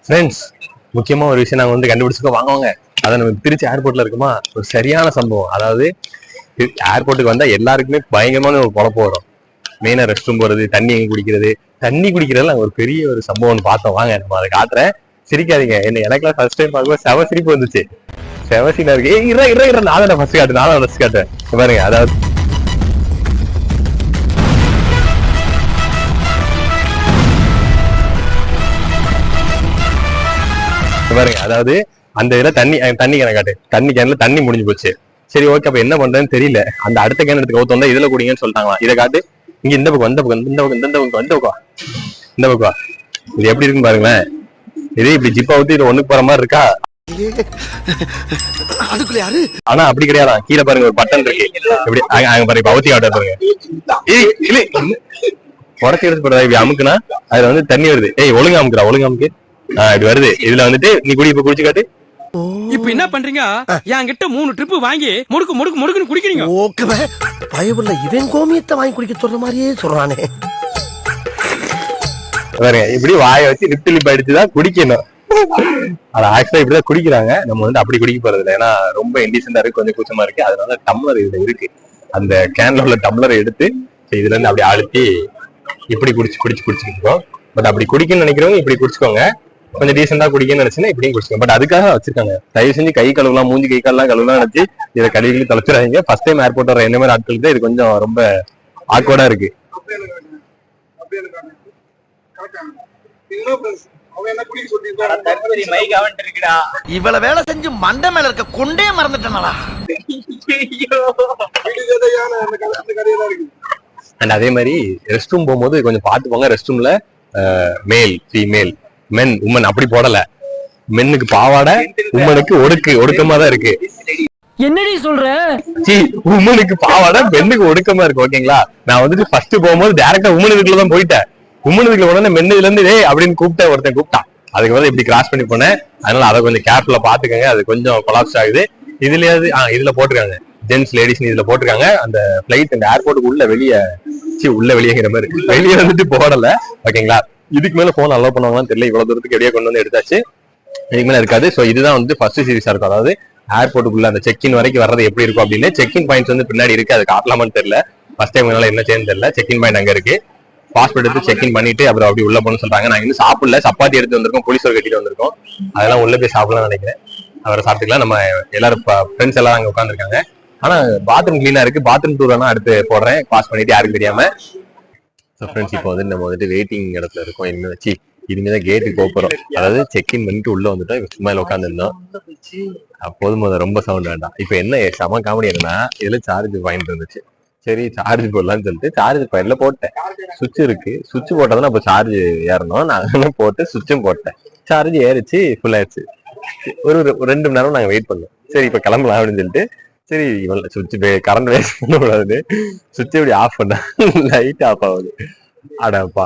Friends, முக்கியமா ஒரு விஷயம் நாங்க வந்து கண்டுபிடிச்சுக்கோ வாங்குவாங்க. அதை நம்ம திருச்சி ஏர்போர்ட்ல இருக்குமா, ஒரு சரியான சம்பவம். அதாவது ஏர்போர்ட்டுக்கு வந்தா எல்லாருக்குமே பயங்கரமான ஒரு குழப்பம் வரும். மெயினா ரெஸ்ட் ரூம் போறது, தண்ணி எங்க குடிக்கிறது, தண்ணி குடிக்கிறதுல ஒரு பெரிய ஒரு சம்பவம் பார்த்தோம். வாங்க நம்ம அதை காட்டுறேன். சிரிக்காதீங்க. எனக்குலாம் ஃபர்ஸ்ட் டைம் பார்க்கும்போது செவ சிரிப்பு வந்துச்சு. செவ சீனா இருக்கு. இற நான் ஃபர்ஸ்ட் காட்டு, நான் ஃபர்ஸ்ட் காட்டுறேன் பாருங்க. அதாவது பாருங்க, அதாவது அந்த இதுல தண்ணி கேன காட்டு. தண்ணி கேன்ல தண்ணி முடிஞ்சு போச்சு. சரி ஓகே, அப்ப என்ன பண்றதுன்னு தெரியல. அந்த அடுத்த கேன் எடுத்து கவுத்து வந்தா இதுல குடிங்கன்னு சொல்லிட்டாங்களா. இதை காட்டு. இங்க இந்த பக்கம் இந்த பக்கம் இந்த பக்கம் இந்த பக்கம் இந்த பக்கம் இது எப்படி இருக்குன்னு பாருங்களேன். இதே இப்படி ஜிப்பா ஊத்தி இது ஒண்ணுக்கு போற மாதிரி இருக்கா? ஆனா அப்படி கிடையாது. கீழே பாருங்க ஒரு பட்டன் இருக்கு. எப்படி அங்க பாருங்க, அவுத்தி ஆட்ட பாருங்க. உடச்சி எடுத்து போடுறா. இப்படி அமுக்குனா அதுல வந்து தண்ணி வருது. ஒழுங்கா அமுக்கு. இப்படி வருது. இதுல வந்துட்டு நீ இப்ப குடிச்சு காட்டு. இப்ப என்ன பண்றீங்க? என்கிட்ட 3 ட்ரிப் வாங்கி முடுக்குன்னு குடிக்கிறீங்க. ஓகே, பயவுள்ள இவன் கோமியத்தை வாங்கி குடிக்க சொல்ற மாதிரியே சொல்றானே. பாருங்க, இப்படி வாயை வச்சு லிப் அடிச்சுதான் குடிக்கணும். அது ஆக்சுவலா இப்படிதான் குடிக்கிறாங்க. நம்ம வந்து அப்படி குடிக்க போறது இல்லை. ஏன்னா ரொம்ப இன்டிசென்டா இருக்கு, கொஞ்சம் கூச்சமா இருக்கு. அதனால டம்ளர் இதுல இருக்கு. அந்த கேன்ல உள்ள டம்ளரை எடுத்து இதுல இருந்து அப்படி அழுத்தி இப்படி குடிச்சுக்கிட்டோம். பட் அப்படி குடிக்கணும்னு நினைக்கிறவங்க இப்படி குடிச்சுக்கோங்க. கொஞ்சம் டீசெண்டா குடிக்கணும்னு நினைச்சுன்னா இப்படியும் குடிச்சுக்கோங்க. பட் அதுக்காக வச்சிருக்காங்க. தயவு செஞ்சு கை கழுவலாம், மூஞ்சி கை கால்லாம் கழுவலாம் நினைச்சு இதை கழுவி தொலைச்சிடாதீங்க. ஃபர்ஸ்ட் டைம் ஏர்போர்ட் வர என்ன மாதிரி ஆட்களுக்கு இது கொஞ்சம் ரொம்ப ஆக்வர்டா இருக்கு. இவ்வளவு வேலை செஞ்சு மண்டை மேல இருக்க கொண்டே மறந்துட்டனாலா. அண்ட் அதே மாதிரி ரெஸ்ட் ரூம் போகும்போது கொஞ்சம் பார்த்து போங்க. ரெஸ்ட் ரூம்ல மேல் ஃபீமேல் மென் உமன் அப்படி போடல. மென்னுக்கு பாவாடை, உமனுக்கு ஒடுக்கமா தான் இருக்கு. என்னடி சொல்ற? உமனுக்கு பாவாடை, பெண்ணுக்கு ஒடுக்கமா இருக்கு. ஓகேங்களா? நான் வந்துட்டு ஃபர்ஸ்ட் போகும்போது டைரக்டா உமனுக்குள்ள தான் போயிட்டேன். உமனுக்குள்ள உடனே மென்னுல இருந்து அப்படின்னு ஒருத்தன் கூப்பிட்டான். அதுக்கு வந்து இப்படி கிராஸ் பண்ணி போனேன். அதனால அதை கொஞ்சம் கேர்ஃபுல்லா பாத்துக்கங்க. அது கொஞ்சம் கொலாப்ஸ் ஆகுது. இதுலயாவது இதுல போட்டிருக்காங்க ஜென்ஸ் லேடிஸ் இதுல போட்டிருக்காங்க. அந்த பிளைட் அந்த ஏர்போர்ட்டுக்கு உள்ள வெளியேங்கிற மாதிரி வெளியே வந்துட்டு போடல. ஓகேங்களா? இதுக்கு மேல போன் அலோவ் பண்ணுவாங்கன்னு தெரியல. இவ்வளவு தூரத்துக்கு எப்படியே கொண்டு வந்து எடுத்தாச்சு. இதுக்கு மேல இருக்காது. சோ இதுதான் வந்து ஃபர்ஸ்ட் சீரிஸா இருக்கும். அதாவது ஏர்போர்ட்டுக்குள்ள அந்த செக்இன் வரைக்கும் வர்றது எப்படி இருக்கும் அப்படின்னு. செக்இன் பாயிண்ட்ஸ் வந்து பின்னாடி இருக்கு. அது காட்டலாமான்னு தெரியல. ஃபர்ஸ்ட் டைம் என்ன செய்யணும் தெரியல. செக்இன் பாயிண்ட் அங்க இருக்கு. பாஸ்போர்ட் எடுத்து செக்இன் பண்ணிட்டு அப்புறம் அப்படி உள்ள போகணும்னு சொல்றாங்க. நாங்க இன்னும் சாப்பிடல. சப்பாத்தி எடுத்து வந்திருக்கோம், போலீஸோர் கட்டிட்டு வந்திருக்கோம். அதெல்லாம் உள்ள போய் சாப்பிடலாம்னு நினைக்கிறேன். அவரை சாப்பிட்டுக்கலாம். நம்ம எல்லாரும் ஃப்ரெண்ட்ஸ் எல்லாம் அங்க உட்காந்துருக்காங்க. ஆனா பாத்ரூம் கிளீனா இருக்கு. பாத்ரூம் டூர் வேணா அடுத்து போடுறேன், பாஸ் பண்ணிட்டு யாருக்கு தெரியாம. ஃப்ரெண்ட்ஸ், இப்போ வந்து நம்ம வந்துட்டு வெயிட்டிங் இடத்துல இருக்கோம். இனிமே வச்சு இனிமேதான் கேட்டுக்கு போறோம். அதாவது செக்இன் பண்ணிட்டு உள்ள வந்துட்டோம். சும்மா உட்காந்துருந்தோம். அப்போதும் ரொம்ப சவுண்ட் வேண்டாம். இப்ப என்ன செம காமெடி என்னன்னா, இதுல சார்ஜ் பாயிண்ட் இருந்துச்சு. சரி சார்ஜ் போடலாம்னு சொல்லிட்டு சார்ஜ் பாயிண்ட்ல போட்டேன். சுவிட்ச் இருக்கு. சுவிட்ச் போட்டதுன்னா அப்ப சார்ஜ் ஏறணும். நான் போட்டு சுவிட்சும் போட்டேன். சார்ஜ் ஏறிச்சு, ஃபுல் ஆயிடுச்சு. ஒரு 2 மணி நேரம் நாங்க வெயிட் பண்ணோம். சரி இப்ப கிளம்பலாம் அப்படின்னு சொல்லிட்டு, சரி இவன் சுவிட்ச் கரண்ட் வேஸ்ட் பண்ணக்கூடாது, சுவிட்ச் இப்படி ஆஃப் பண்ண லைட் ஆஃப் ஆகுது. அடப்பா,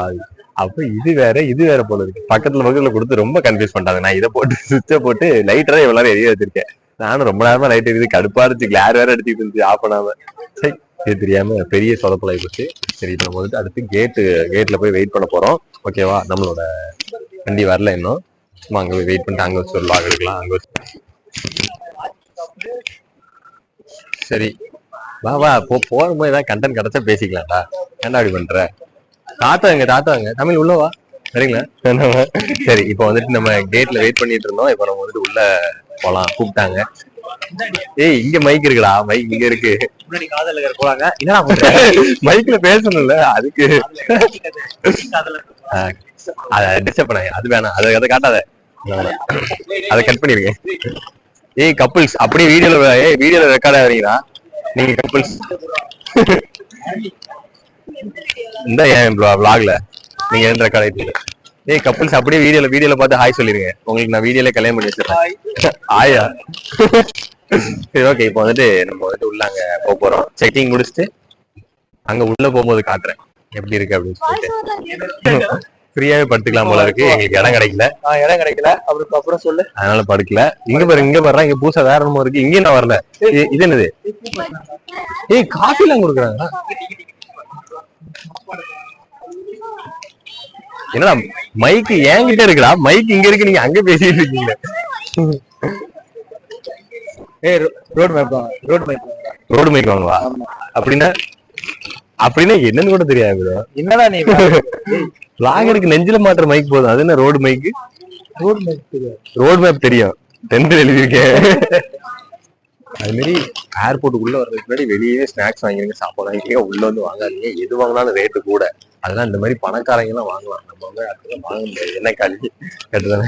அப்ப இது வேற போல இருக்கு. பக்கத்துல கொடுத்து ரொம்ப கன்ஃபியூஸ் பண்ணிட்டாங்க. நான் இதை போட்டு சுவிட்சை போட்டு லைட்டரா இவ்வளவு எரிய வச்சிருக்கேன். நானும் ரொம்ப நேரமா லைட் எரியுது, கடுப்பா இருந்துச்சு. கிளார் வேற அடிச்சுட்டு இருந்துச்சு ஆஃப் பண்ணாம. சரி இது தெரியாம பெரிய சொதப்பலாகி போச்சு. சரி இப்ப நம்ம வந்துட்டு அடுத்து கேட்ல போய் வெயிட் பண்ண போறோம். ஓகேவா? நம்மளோட வண்டி வரல இன்னும். சும்மா அங்க போய் வெயிட் பண்ணிட்டு அங்க வச்சு ஒரு லாக் எடுக்கலாம். அங்க வச்சு சரி வா போகும்போது ஏதாவது கண்டென்ட் கிடைச்சா பேசிக்கலாம்டா. ஏன்டா அப்படி பண்ற? தாத்தாங்க தமிழ் உள்ளவா சரிங்களா? சரி இப்ப வந்துட்டு நம்ம கேட்ல வெயிட் பண்ணிட்டு இருந்தோம். இப்ப நம்ம வந்துட்டு உள்ள போலாம். கூப்பிட்டாங்க. இங்க மைக் இருக்குடா. மைக் இங்க இருக்கு. போறாங்க. மைக்ல பேசணும்ல, அதுக்கு டிஸ்டர்ப் பண்ண. அது வேணாம், அதை காட்டாத. அதை கட் பண்ணிருக்கேன். கப்புள்ஸ் அப்படியே வீடியோல ரெக்கார்ட் ஆகிறீங்களா நீங்க? கப்புள்ஸ் இந்த ஏன் vlogல நீங்க ஏன் ரெக்கார்ட் ஆயிட்டீங்க? கப்புள்ஸ் அப்படியே வீடியோல பார்த்து ஹாய் சொல்லிருங்க. உங்களுக்கு நான் வீடியோல கல்யாணம் பண்ணி வச்சிருக்கேன். ஆயா சரி ஓகே. இப்போ வந்துட்டு நம்ம வந்துட்டு உள்ள அங்க போறோம். செக்கிங் முடிச்சுட்டு அங்க உள்ள போகும்போது காட்டுறேன் எப்படி இருக்கு அப்படின்னு சொல்லிட்டு. ஃப்ரீயாவே படுத்துக்கலாம் போல இருக்கு. எங்களுக்கு இடம் கிடைக்கல. அப்புறம் சொல்லு. அதனால படுக்கல. இங்க பாரு இங்க பூசா வேற என்னமோ இருக்கு. இங்கே நான் வரல. இது என்னது? காஃபி எல்லாம் கொடுக்குறாங்க. என்னடா மைக்கு என்கிட்ட இருக்குடா, மைக் இங்க இருக்கு, நீங்க அங்க பேசிட்டு இருக்கீங்க. ரோடு மைக் வாங்குவா அப்படின்னா என்னன்னு கூட தெரியாது. என்னடா நீ லாகருக்கு நெஞ்சில மாட்டுற மைக் போதும், அது என்ன ரோடு மைக்கு? ரோடு மேப் தெரியும், 10th எழுதியிருக்கேன். அது மாதிரி ஏர்போர்ட்டுக்குள்ள வர்றதுக்கு முன்னாடி வெளியே ஸ்நாக்ஸ் வாங்கிருங்க, சாப்பாடு வாங்கிருங்க, உள்ள வந்து வாங்காதீங்க. எது வாங்கினாலும் ரேட்டு கூட. அதெல்லாம் இந்த மாதிரி பணக்காரங்க எல்லாம் வாங்கலாம், நம்ம வந்து அதுதான் வாங்க முடியாது. என்ன கல்வி கட்டுதானே.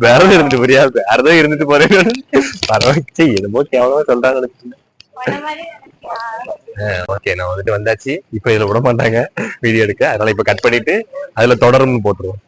வேறதான் இருந்துட்டு போறியா? வேறதான் இருந்துட்டு போறேன். பரவாயில்ல, என்னமோ கேவலமா சொல்றாங்க. ஓகே, நான் வந்துட்டு வந்தாச்சு. இப்ப இதுல விட மாட்டாங்க வீடியோ எடுக்க, அதனால இப்ப கட் பண்ணிட்டு அதுல தொடரும்னு போட்டுருவோம்.